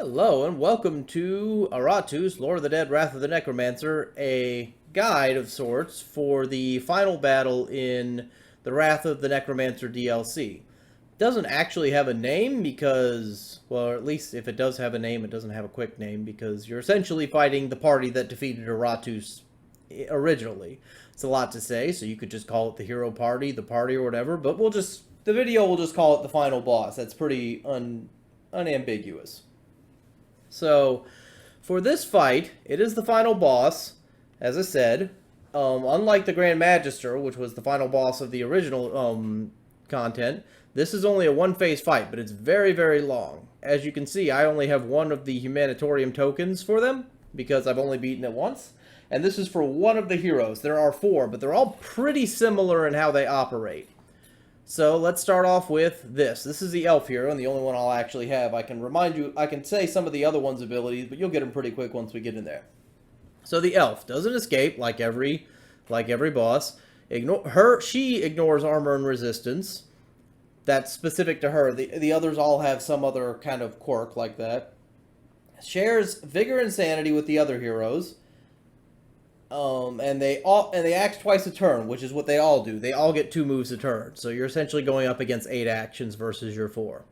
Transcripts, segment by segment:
Hello and welcome to Iratus, Lord of the Dead, Wrath of the Necromancer, a guide of sorts for the final battle in the Wrath of the Necromancer DLC. Doesn't actually have a name because, well, or at least if it does have a name, it doesn't have a quick name because you're essentially fighting the party that defeated Iratus originally. It's a lot to say, so you could just call it the hero party, the party, or whatever, but the video will just call it the final boss. That's pretty unambiguous. So, for this fight, it is the final boss, as I said. Unlike the Grand Magister, which was the final boss of the original content, this is only a one-phase fight, but it's very, very long. As you can see, I only have one of the Humanitarium tokens for them, because I've only beaten it once. And this is for one of the heroes. There are four, but they're all pretty similar in how they operate. So let's start off with this. This is the elf hero, and the only one I'll actually have. I can say some of the other one's abilities, but you'll get them pretty quick once we get in there. So the elf doesn't escape like every boss. She ignores armor and resistance. That's specific to her. The others all have some other kind of quirk like that. Shares vigor and sanity with the other heroes. And they act twice a turn, which is what they all do. They all get 2 moves a turn. So you're essentially going up against 8 actions versus your 4.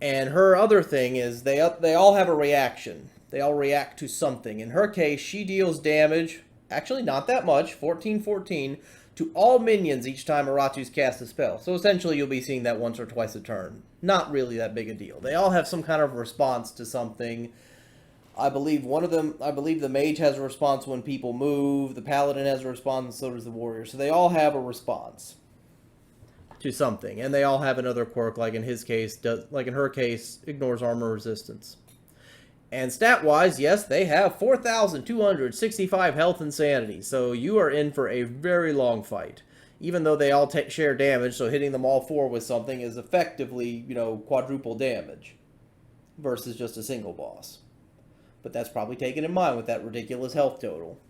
And her other thing is they all have a reaction. They all react to something. In her case, she deals damage, actually not that much, 14, to all minions each time Iratus casts a spell. So essentially you'll be seeing that once or twice a turn. Not really that big a deal. They all have some kind of response to something. I believe the mage has a response when people move, the paladin has a response, and so does the warrior. So they all have a response to something, and they all have another quirk, like in her case, ignores armor resistance. And stat-wise, yes, they have 4,265 health and sanity, so you are in for a very long fight. Even though they all share damage, so hitting them all 4 with something is effectively, quadruple damage versus just a single boss. But that's probably taken in mind with that ridiculous health total.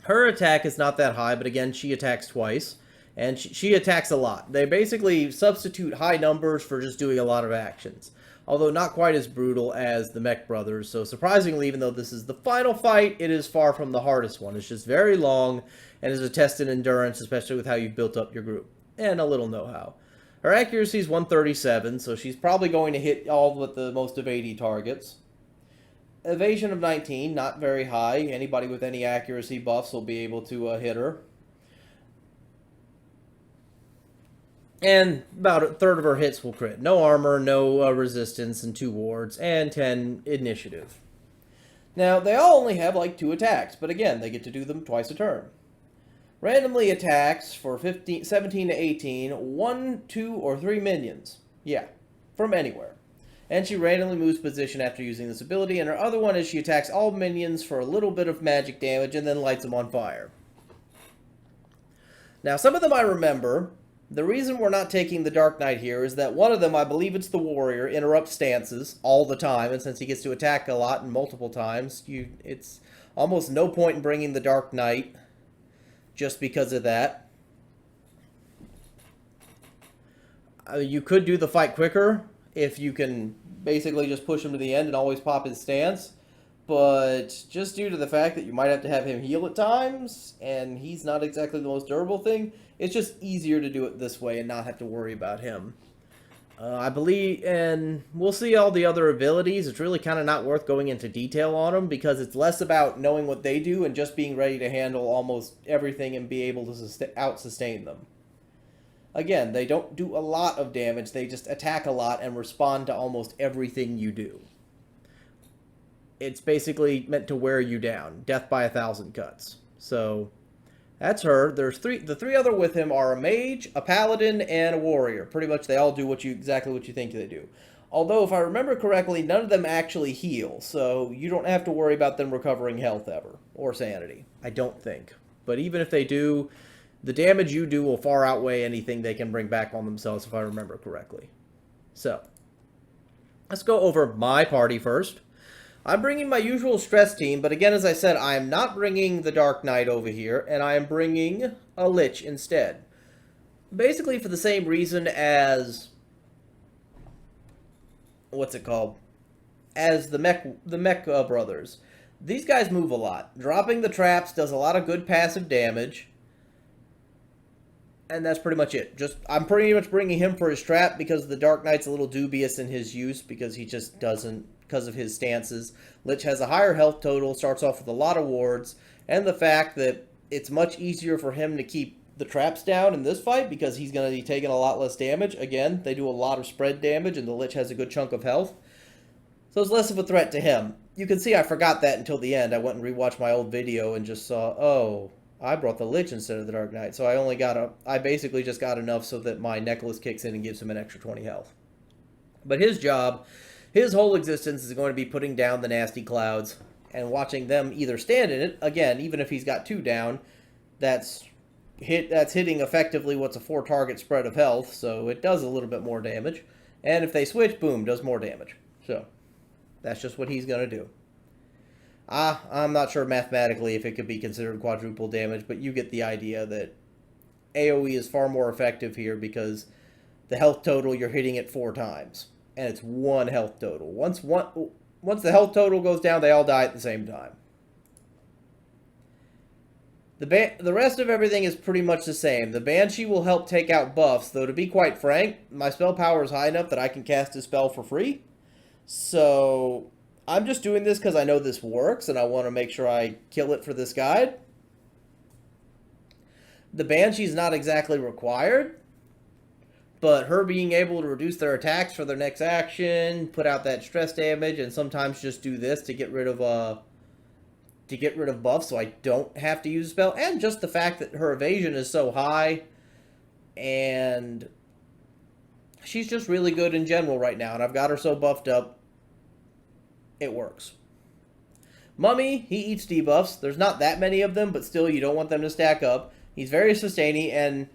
Her attack is not that high, but again, she attacks twice, and she attacks a lot. They basically substitute high numbers for just doing a lot of actions, although not quite as brutal as the Mech Brothers. So surprisingly, even though this is the final fight, it is far from the hardest one. It's just very long, and is a test in endurance, especially with how you've built up your group, and a little know-how. Her accuracy is 137, so she's probably going to hit all but the most of 80 targets. Evasion of 19, not very high. Anybody with any accuracy buffs will be able to hit her. And about a third of her hits will crit. No armor, no resistance, and 2 wards, and 10 initiative. Now, they all only have like 2 attacks, but again, they get to do them twice a turn. Randomly attacks for 17 to 18, 1, 2, or 3 minions. Yeah, from anywhere. And she randomly moves position after using this ability, and her other one is she attacks all minions for a little bit of magic damage and then lights them on fire. Now, some of them I remember. The reason we're not taking the Dark Knight here is that one of them, I believe it's the warrior, interrupts stances all the time, and since he gets to attack a lot and multiple times, it's almost no point in bringing the Dark Knight just because of that. You could do the fight quicker if you can basically just push him to the end and always pop his stance. But just due to the fact that you might have to have him heal at times, and he's not exactly the most durable thing, it's just easier to do it this way and not have to worry about him. I believe, and we'll see all the other abilities. It's really kind of not worth going into detail on them because it's less about knowing what they do and just being ready to handle almost everything and be able to out-sustain them. Again, they don't do a lot of damage, they just attack a lot and respond to almost everything you do. It's basically meant to wear you down. Death by 1,000 cuts. So, that's her. The 3 other with him are a mage, a paladin, and a warrior. Pretty much they all do exactly what you think they do. Although, if I remember correctly, none of them actually heal, so you don't have to worry about them recovering health ever, or sanity. I don't think. But even if they do, the damage you do will far outweigh anything they can bring back on themselves, if I remember correctly. So, let's go over my party first. I'm bringing my usual stress team, but again, as I said, I am not bringing the Dark Knight over here, and I am bringing a Lich instead. Basically for the same reason as... what's it called? as the mech brothers. These guys move a lot. Dropping the traps does a lot of good passive damage. And that's pretty much it. I'm pretty much bringing him for his trap because the Dark Knight's a little dubious in his use because he just doesn't, because of his stances. Lich has a higher health total, starts off with a lot of wards, and the fact that it's much easier for him to keep the traps down in this fight because he's going to be taking a lot less damage. Again, they do a lot of spread damage, and the Lich has a good chunk of health. So it's less of a threat to him. You can see I forgot that until the end. I went and rewatched my old video and just saw, oh, I brought the Lich instead of the Dark Knight. So I basically just got enough so that my necklace kicks in and gives him an extra 20 health. But his job, his whole existence is going to be putting down the nasty clouds and watching them either stand in it. Again, even if he's got 2 down, that's hitting effectively what's a 4 target spread of health, so it does a little bit more damage. And if they switch, boom, does more damage. So that's just what he's going to do. I'm not sure mathematically if it could be considered quadruple damage, but you get the idea that AoE is far more effective here because the health total, you're hitting it 4 times. And it's 1 health total. Once the health total goes down, they all die at the same time. The rest of everything is pretty much the same. The Banshee will help take out buffs, though to be quite frank, my spell power is high enough that I can cast a spell for free. So I'm just doing this because I know this works, and I want to make sure I kill it for this guide. The Banshee's not exactly required, but her being able to reduce their attacks for their next action, put out that stress damage, and sometimes just do this to get rid of buffs so I don't have to use a spell, and just the fact that her evasion is so high, and she's just really good in general right now, and I've got her so buffed up. It works. Mummy, he eats debuffs. There's not that many of them, but still, you don't want them to stack up. He's very sustaining, and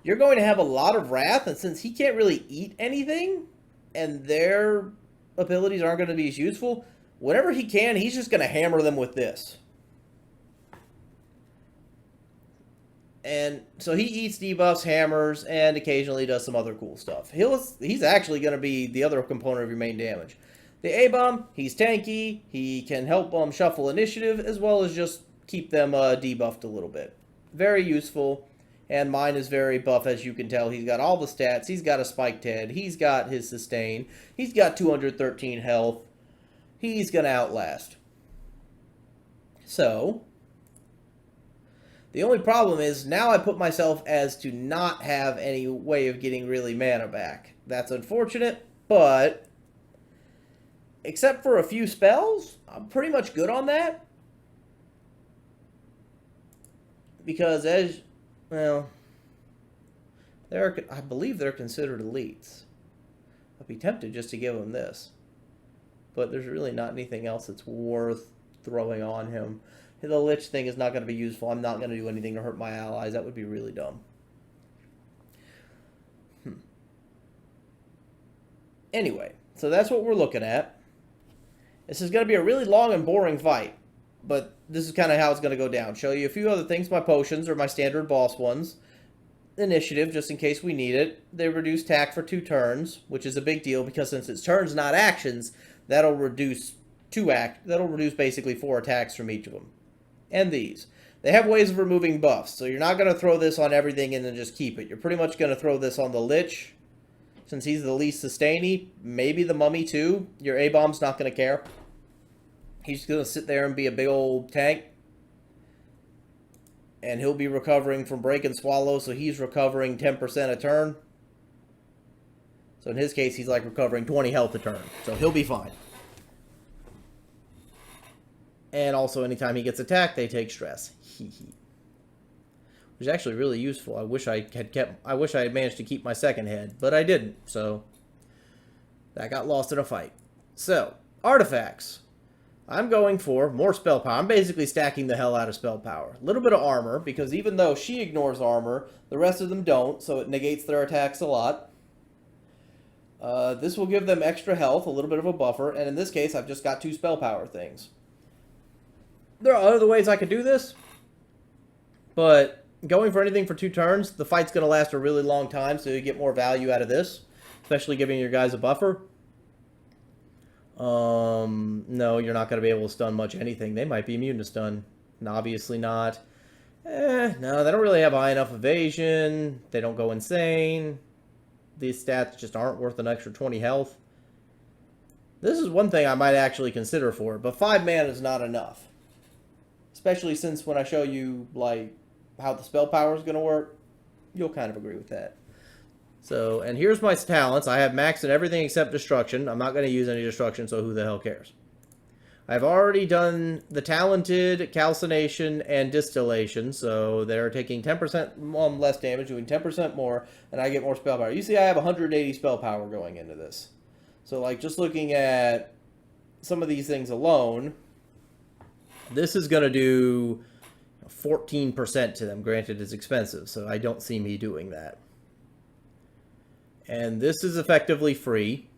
you're going to have a lot of wrath, and since he can't really eat anything, and their abilities aren't going to be as useful, whenever he can, he's just going to hammer them with this. And so he eats debuffs, hammers, and occasionally does some other cool stuff. He's actually going to be the other component of your main damage. The A-Bomb, he's tanky, he can help shuffle initiative, as well as just keep them debuffed a little bit. Very useful, and mine is very buff, as you can tell. He's got all the stats, he's got a spiked head, he's got his sustain, he's got 213 health, he's going to outlast. So, the only problem is, now I put myself as to not have any way of getting really mana back. That's unfortunate, but except for a few spells, I'm pretty much good on that. Because I believe they're considered elites. I'd be tempted just to give them this. But there's really not anything else that's worth throwing on him. The Lich thing is not going to be useful. I'm not going to do anything to hurt my allies. That would be really dumb. Anyway, so that's what we're looking at. This is going to be a really long and boring fight, but this is kind of how it's going to go down. Show you a few other things. My potions are my standard boss ones. Initiative, just in case we need it. They reduce attack for 2 turns, which is a big deal because since it's turns, not actions, that'll reduce basically 4 attacks from each of them. And these. They have ways of removing buffs, so you're not going to throw this on everything and then just keep it. You're pretty much going to throw this on the Lich, since he's the least sustainy. Maybe the Mummy too. Your A-Bomb's not going to care. He's going to sit there and be a big old tank. And he'll be recovering from Break and Swallow, so he's recovering 10% a turn. So in his case, he's like recovering 20 health a turn. So he'll be fine. And also, anytime he gets attacked, they take stress. Which is actually really useful. I wish I had managed to keep my second head, but I didn't. So that got lost in a fight. So, artifacts. I'm going for more spell power. I'm basically stacking the hell out of spell power. A little bit of armor, because even though she ignores armor, the rest of them don't, so it negates their attacks a lot. This will give them extra health, a little bit of a buffer, and in this case, I've just got 2 spell power things. There are other ways I could do this, but going for anything for 2 turns, the fight's going to last a really long time, so you get more value out of this, especially giving your guys a buffer. No, you're not going to be able to stun much anything. They might be immune to stun. Obviously not. No, they don't really have high enough evasion. They don't go insane. These stats just aren't worth an extra 20 health. This is one thing I might actually consider for it, but 5 mana is not enough. Especially since when I show you, like, how the spell power is going to work, you'll kind of agree with that. So, and here's my talents. I have maxed in everything except destruction. I'm not going to use any destruction, so who the hell cares? I've already done the talented, calcination, and distillation, so they're taking 10% less damage, doing 10% more, and I get more spell power. You see I have 180 spell power going into this. So, like, just looking at some of these things alone, this is going to do 14% to them. Granted, it's expensive, so I don't see me doing that. And this is effectively free.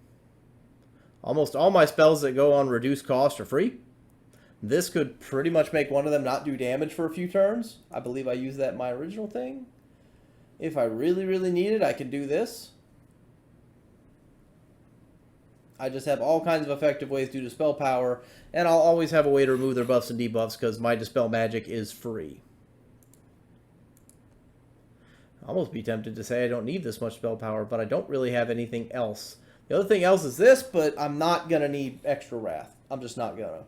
Almost all my spells that go on reduced cost are free. This could pretty much make one of them not do damage for a few turns. I believe I used that in my original thing. If I really, really need it, I can do this. I just have all kinds of effective ways due to spell power, and I'll always have a way to remove their buffs and debuffs because my Dispel Magic is free. I'll almost be tempted to say I don't need this much spell power, but I don't really have anything else. The other thing else is this, but I'm not going to need extra Wrath. I'm just not going to.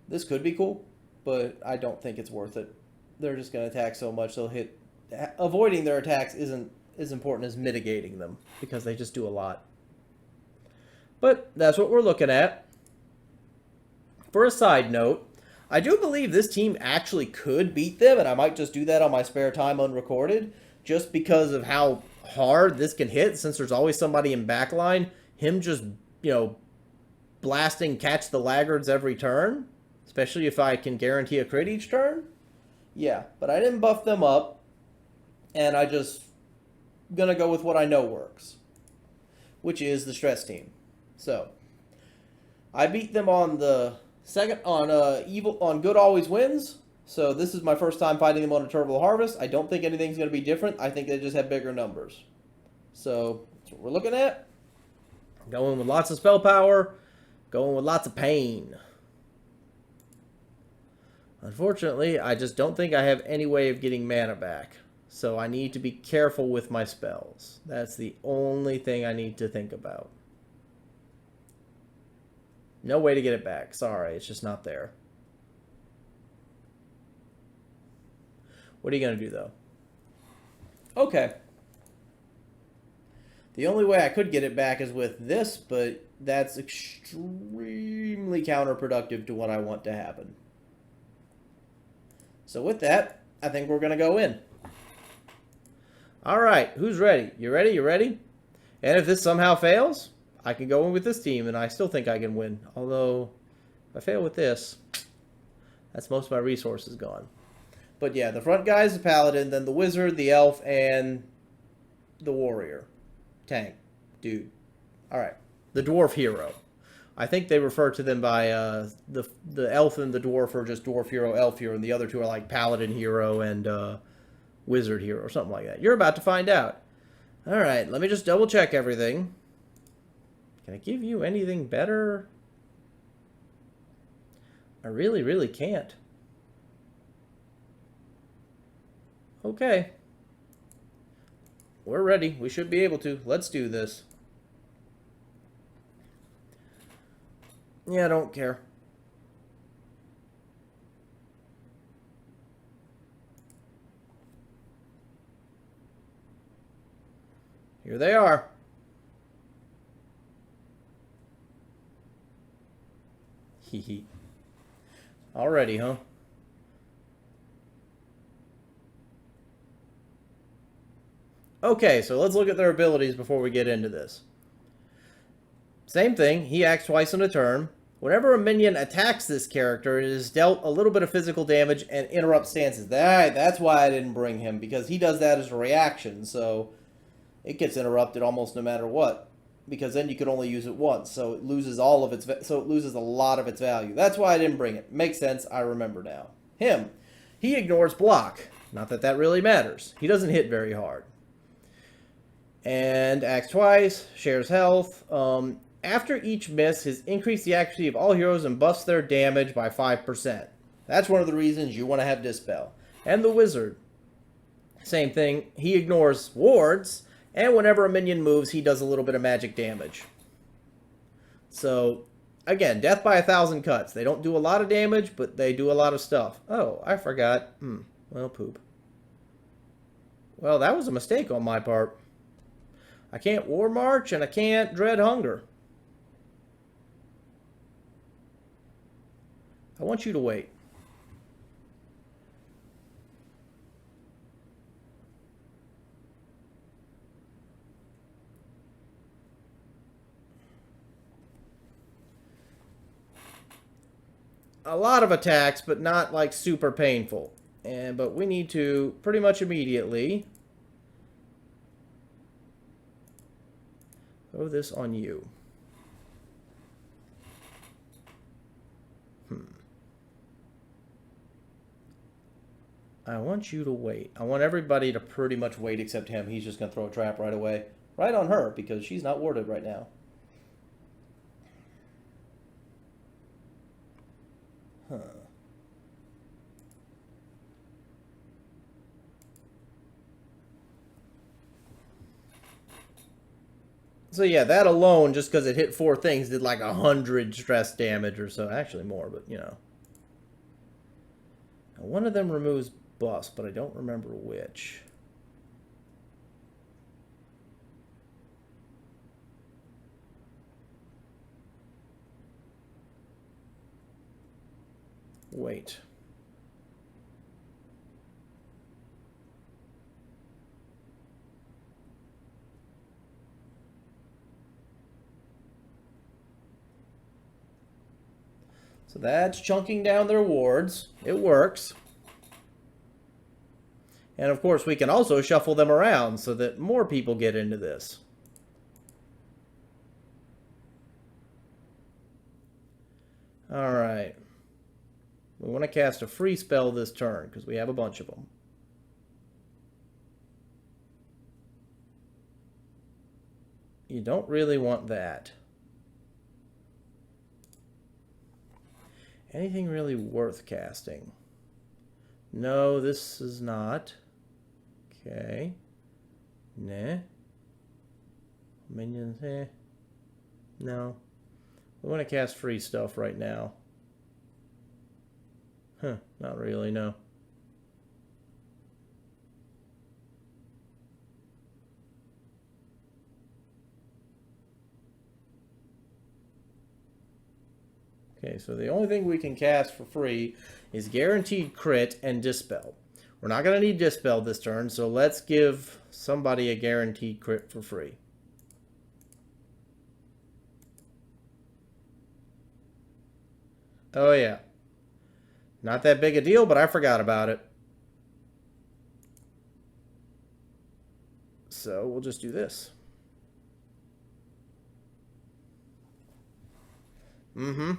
This could be cool, but I don't think it's worth it. They're just going to attack so much, they'll hit. Avoiding their attacks isn't as important as mitigating them, because they just do a lot. But that's what we're looking at. For a side note, I do believe this team actually could beat them, and I might just do that on my spare time unrecorded, just because of how hard this can hit, since there's always somebody in backline. Him just, blasting catch the laggards every turn, especially if I can guarantee a crit each turn. Yeah, but I didn't buff them up, and I just gonna go with what I know works, which is the stress team. So, I beat them on the second, on Good Always Wins. So this is my first time fighting them on a Turbal Harvest. I don't think anything's going to be different. I think they just have bigger numbers. So, that's what we're looking at. Going with lots of spell power. Going with lots of pain. Unfortunately, I just don't think I have any way of getting mana back. So I need to be careful with my spells. That's the only thing I need to think about. No way to get it back. Sorry, it's just not there. What are you going to do, though? Okay. The only way I could get it back is with this, but that's extremely counterproductive to what I want to happen. So with that, I think we're going to go in. All right, who's ready? You ready? You ready? And if this somehow fails, I can go in with this team, and I still think I can win. Although, if I fail with this, that's most of my resources gone. But yeah, the front guy is the paladin, then the wizard, the elf, and the warrior. Tank. Dude. Alright. The dwarf hero. I think they refer to them by the elf and the dwarf are just dwarf hero, elf hero, and the other two are like paladin hero and wizard hero or something like that. You're about to find out. Alright, let me just double check everything. Can I give you anything better? I really, really can't. Okay. We're ready. We should be able to. Let's do this. Yeah, I don't care. Here they are. Hee hee. Already, huh? Okay, so let's look at their abilities before we get into this. Same thing, he acts twice in a turn. Whenever a minion attacks this character, it is dealt a little bit of physical damage and interrupts stances. That's why I didn't bring him, because he does that as a reaction, so it gets interrupted almost no matter what. Because then you could only use it once, so it loses all of its, so it loses a lot of its value. That's why I didn't bring it. Makes sense, I remember now. Him, he ignores block. Not that that really matters. He doesn't hit very hard. And acts twice, shares health. After each miss, has increased the accuracy of all heroes and buffs their damage by 5%. That's one of the reasons you want to have Dispel. And the Wizard, same thing. He ignores wards, and whenever a minion moves, he does a little bit of magic damage. So, again, death by 1,000 cuts. They don't do a lot of damage, but they do a lot of stuff. Oh, I forgot. Well, poop. Well, that was a mistake on my part. I can't War March, and I can't Dread Hunger. I want you to wait. A lot of attacks, but not like super painful. But we need to pretty much immediately throw this on you. I want you to wait. I want everybody to pretty much wait except him. He's just going to throw a trap right away. Right on her, because she's not warded right now. Huh. So yeah, that alone, just because it hit 4 things, did like 100 stress damage or so. Actually more, but you know. Now, one of them removes buffs, but I don't remember which. Wait. So that's chunking down their wards. It works. And of course, we can also shuffle them around so that more people get into this. Alright. We want to cast a free spell this turn, because we have a bunch of them. You don't really want that. Anything really worth casting? No, this is not. Okay. Nah. Minions, eh. No. We want to cast free stuff right now. Huh, not really, no. Okay, so the only thing we can cast for free is Guaranteed Crit and Dispel. We're not going to need Dispel this turn, so let's give somebody a Guaranteed Crit for free. Oh yeah. Not that big a deal, but I forgot about it. So we'll just do this. Mm-hmm.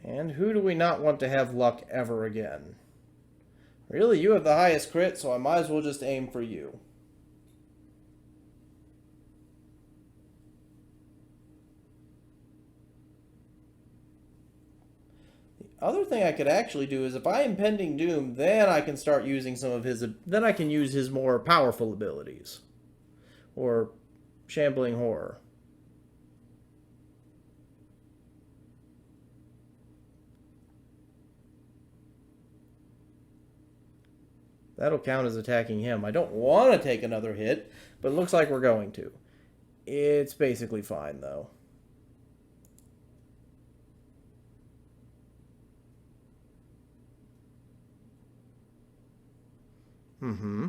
And who do we not want to have luck ever again? Really, you have the highest crit, so I might as well just aim for you. The other thing I could actually do is if I Impending Doom, then I can start using some of his... Then I can use his more powerful abilities. Or Shambling Horror. That'll count as attacking him. I don't want to take another hit, but it looks like we're going to. It's basically fine, though. Mm-hmm.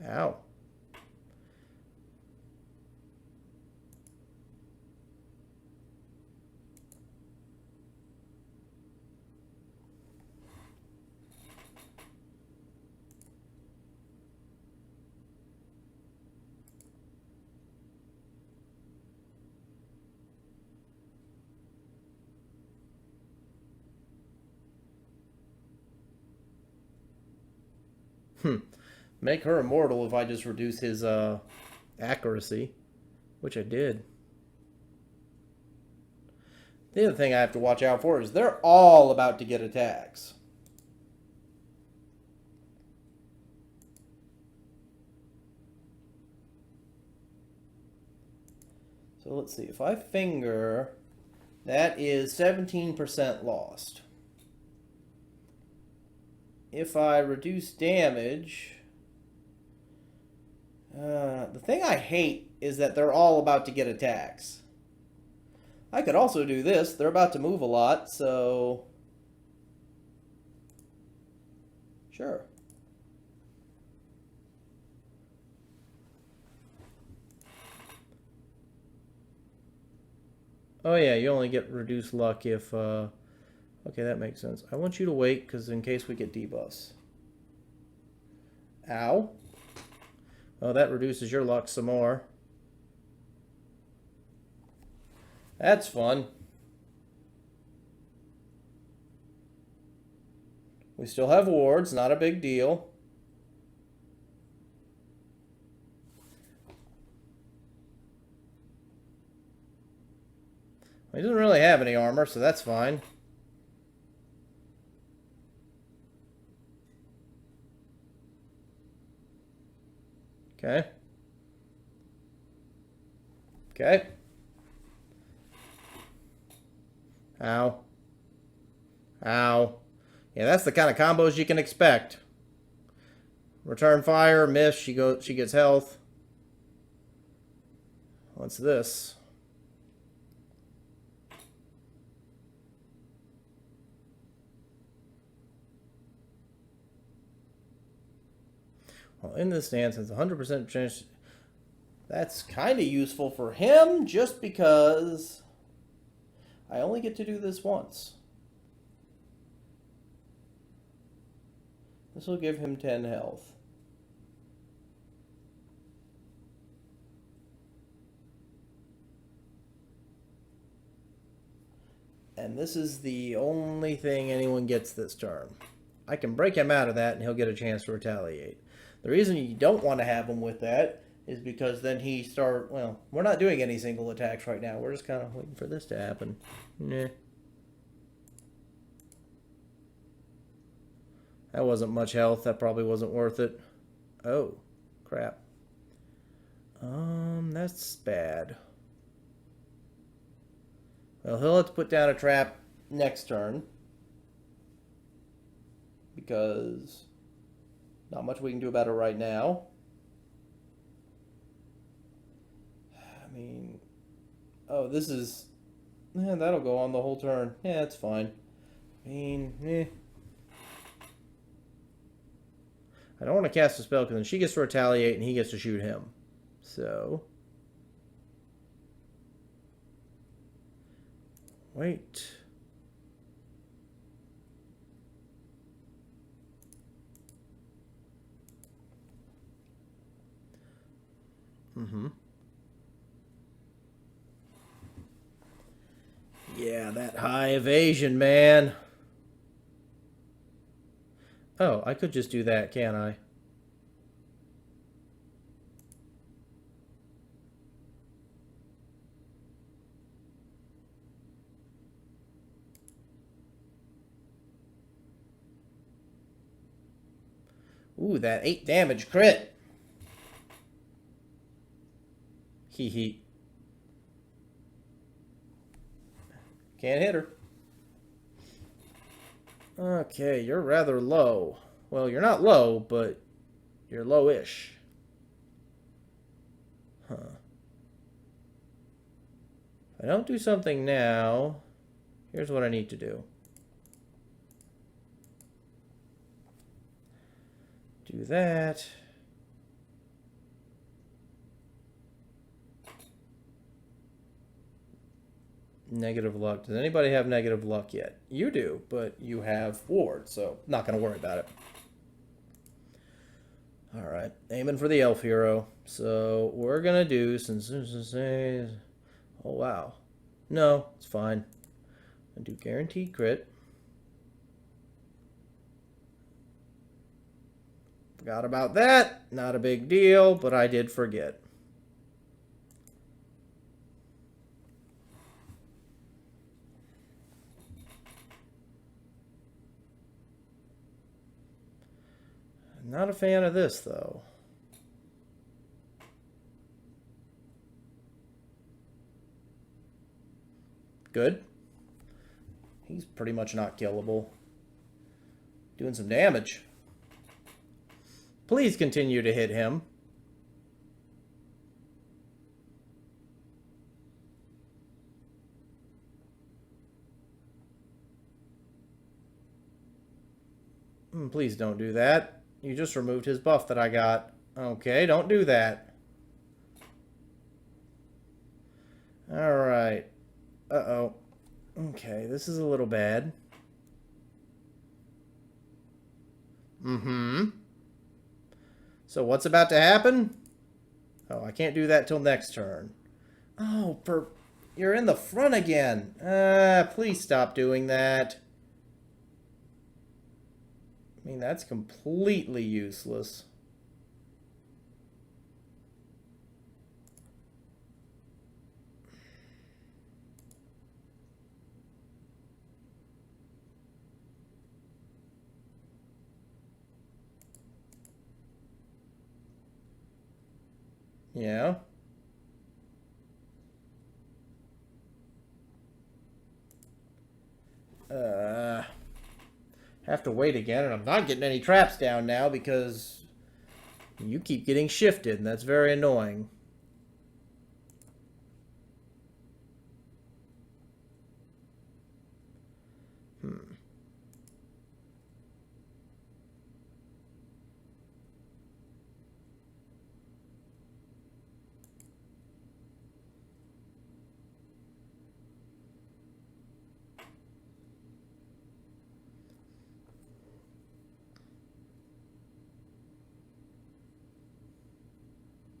Ow. Make her immortal if I just reduce his accuracy, which I did. The other thing I have to watch out for is they're all about to get attacks. So let's see. If I finger, that is 17% lost. If I reduce damage, the thing I hate is that they're all about to get attacks. I could also do this. They're about to move a lot, so sure. Oh yeah, you only get reduced luck if okay, that makes sense. I want you to wait because in case we get debuffs. Ow. Oh, that reduces your luck some more. That's fun. We still have wards, not a big deal. He doesn't really have any armor, so that's fine. Okay. Okay. Ow. Ow. Yeah, that's the kind of combos you can expect. Return fire, miss, she gets health. What's this? Well, in this stance, it's 100% chance. That's kind of useful for him, just because I only get to do this once. This will give him 10 health. And this is the only thing anyone gets this turn. I can break him out of that and he'll get a chance to retaliate. The reason you don't want to have him with that is because then well, we're not doing any single attacks right now. We're just kind of waiting for this to happen. Nah. That wasn't much health. That probably wasn't worth it. Oh, crap. That's bad. Well, he'll have to put down a trap next turn. Because not much we can do about it right now. I mean, oh, this is, that'll go on the whole turn. Yeah, it's fine. I mean, I don't want to cast a spell because then she gets to retaliate and he gets to shoot him. So, wait. Yeah, that high evasion, man. Oh, I could just do that, can't I? Ooh, that 8 damage crit. Hee hee. Can't hit her. Okay, you're rather low. Well, you're not low, but you're low-ish. Huh. If I don't do something now, here's what I need to do. Do that. Negative luck. Does anybody have negative luck yet? You do, but you have ward, so not going to worry about it. Alright, aiming for the elf hero. So we're going to do, since oh wow. No, it's fine. I do guaranteed crit. Forgot about that. Not a big deal, but I did forget. Not a fan of this, though. Good. He's pretty much not killable. Doing some damage. Please continue to hit him. Please don't do that. You just removed his buff that I got. Okay, don't do that. Alright. Uh-oh. Okay, this is a little bad. So what's about to happen? Oh, I can't do that till next turn. Oh, you're in the front again. Please stop doing that. I mean, that's completely useless. Yeah. Have to wait again, and I'm not getting any traps down now because you keep getting shifted, and that's very annoying.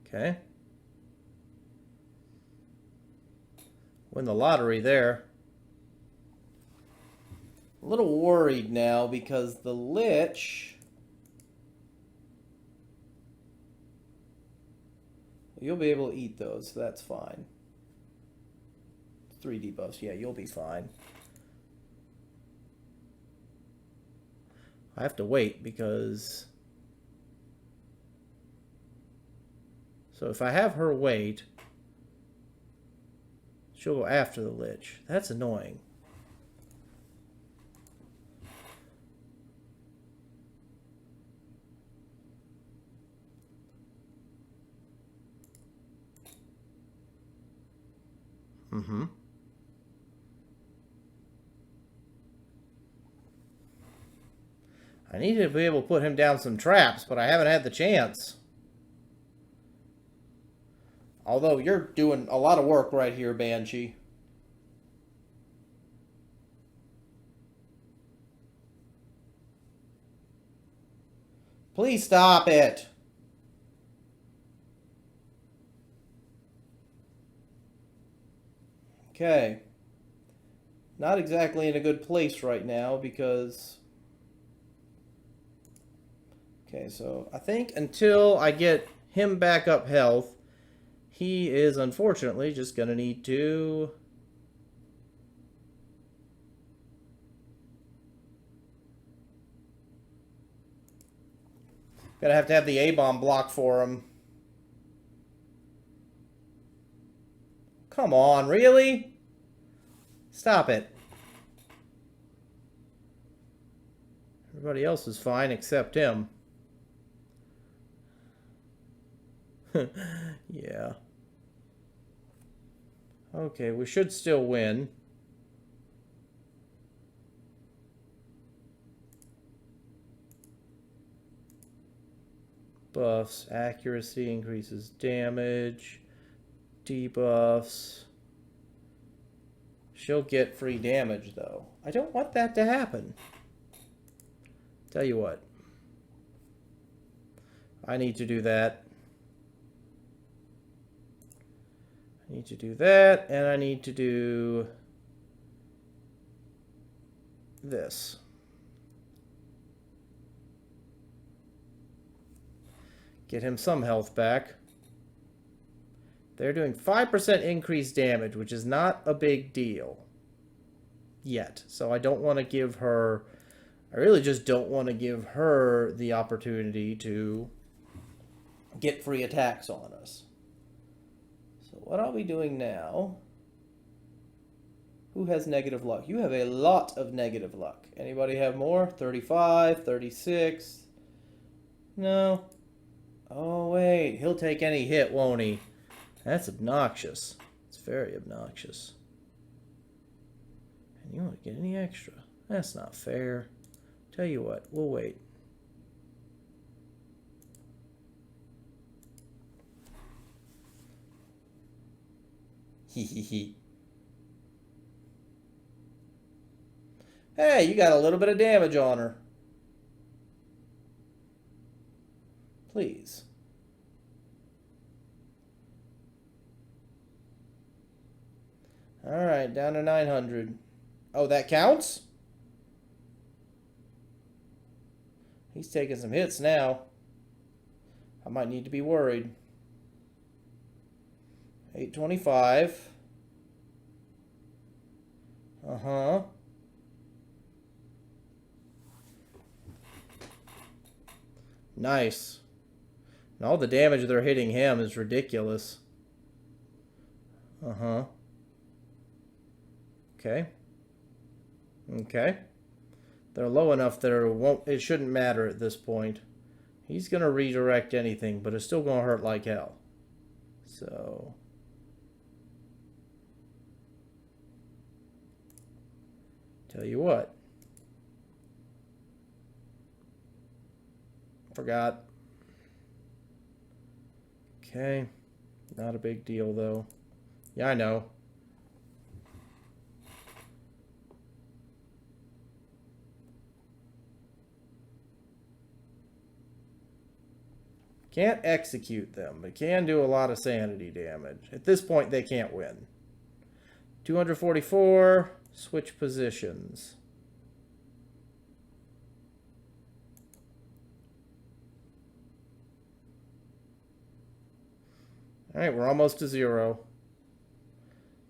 Okay. Win the lottery there. A little worried now because the Lich... You'll be able to eat those, so that's fine. 3 debuffs, yeah, you'll be fine. I have to wait because... So if I have her wait, she'll go after the Lich. That's annoying. I need to be able to put him down some traps, but I haven't had the chance. Although you're doing a lot of work right here, Banshee. Please stop it. Okay. Not exactly in a good place right now because... Okay, so I think until I get him back up health, he is unfortunately just going to need to... Gonna have to have the A-bomb block for him. Come on, really? Stop it. Everybody else is fine except him. Yeah. Okay, we should still win. Buffs, accuracy increases damage, debuffs. She'll get free damage though. I don't want that to happen. Tell you what. I need to do that. I need to do that, and I need to do this. Get him some health back. They're doing 5% increased damage, which is not a big deal. Yet. So I don't want to give her... I really just don't want to give her the opportunity to get free attacks on us. So what are we doing now? Who has negative luck? You have a lot of negative luck. Anybody have more? 35, 36. No. Oh, wait. He'll take any hit, won't he? That's obnoxious. It's very obnoxious. And you want to get any extra? That's not fair. Tell you what, we'll wait. Hee. Hey, you got a little bit of damage on her. Please. Alright, down to 900. Oh, that counts? He's taking some hits now. I might need to be worried. 825. Uh-huh. Nice. And all the damage they're hitting him is ridiculous. Uh-huh. Okay. Okay. They're low enough that it shouldn't matter at this point. He's going to redirect anything, but it's still going to hurt like hell. So... tell you what. Forgot. Okay. Not a big deal, though. Yeah, I know. Can't execute them, but can do a lot of sanity damage. At this point, they can't win. 244. Switch positions. Alright, we're almost to 0.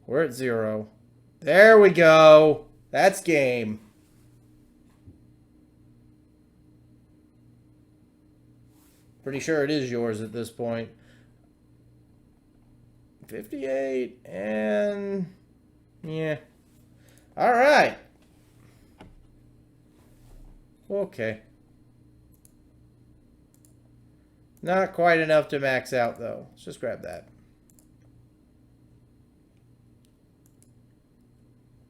We're at 0. There we go. That's game. Pretty sure it is yours at this point. 58 and... yeah. Alright. Okay. Not quite enough to max out, though. Let's just grab that.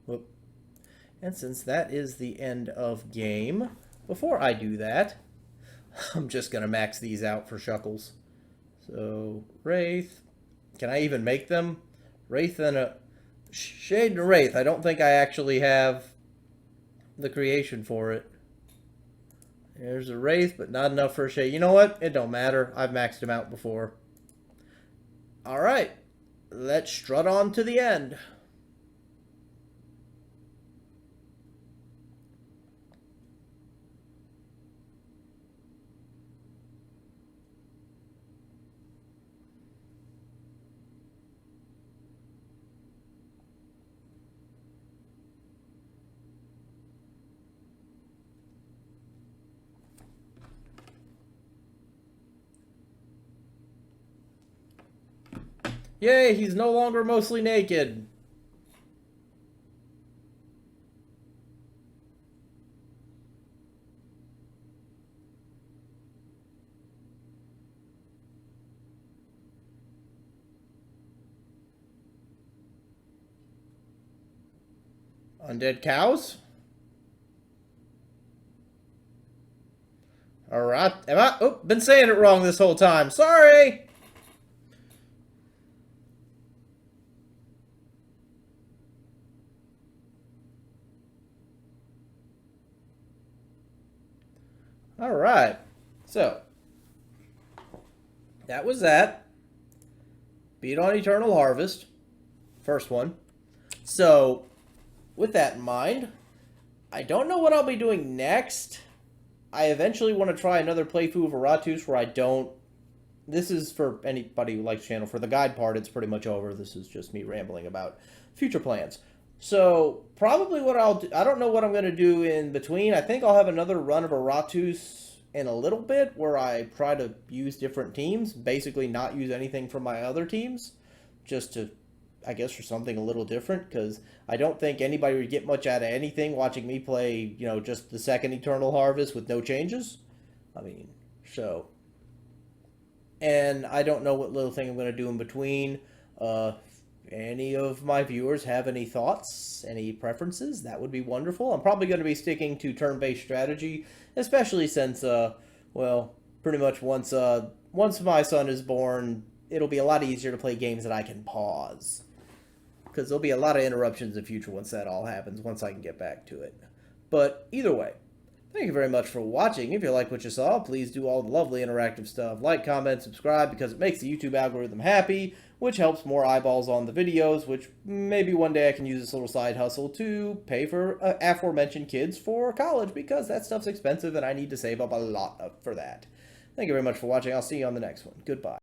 Whoop. And since that is the end of game, before I do that, I'm just going to max these out for shuckles. So, Wraith. Can I even make them? Wraith and a... Shade and Wraith. I don't think I actually have the creation for it. There's a Wraith, but not enough for a Shade. You know what? It don't matter. I've maxed him out before. Alright. Let's strut on to the end. Yay, he's no longer mostly naked. Undead cows? Alright. Oh, been saying it wrong this whole time. Sorry! Alright. So, that was that. Beat on Eternal Harvest. First one. So, with that in mind, I don't know what I'll be doing next. I eventually want to try another playthrough of Iratus where I don't this is for anybody who likes the channel. For the guide part, it's pretty much over. This is just me rambling about future plans. So probably what I'll do, I don't know what I'm going to do in between. I think I'll have another run of Iratus in a little bit where I try to use different teams, basically not use anything from my other teams, just to, I guess, for something a little different, because I don't think anybody would get much out of anything watching me play, just the second Eternal Harvest with no changes. I mean, so. And I don't know what little thing I'm going to do in between. If any of my viewers have any thoughts, any preferences, that would be wonderful. I'm probably going to be sticking to turn-based strategy, especially since, pretty much once my son is born, it'll be a lot easier to play games that I can pause. Because there'll be a lot of interruptions in the future once that all happens, once I can get back to it. But either way, thank you very much for watching. If you like what you saw, please do all the lovely interactive stuff. Like, comment, subscribe, because it makes the YouTube algorithm happy, which helps more eyeballs on the videos, which maybe one day I can use this little side hustle to pay for aforementioned kids for college, because that stuff's expensive and I need to save up a lot for that. Thank you very much for watching. I'll see you on the next one. Goodbye.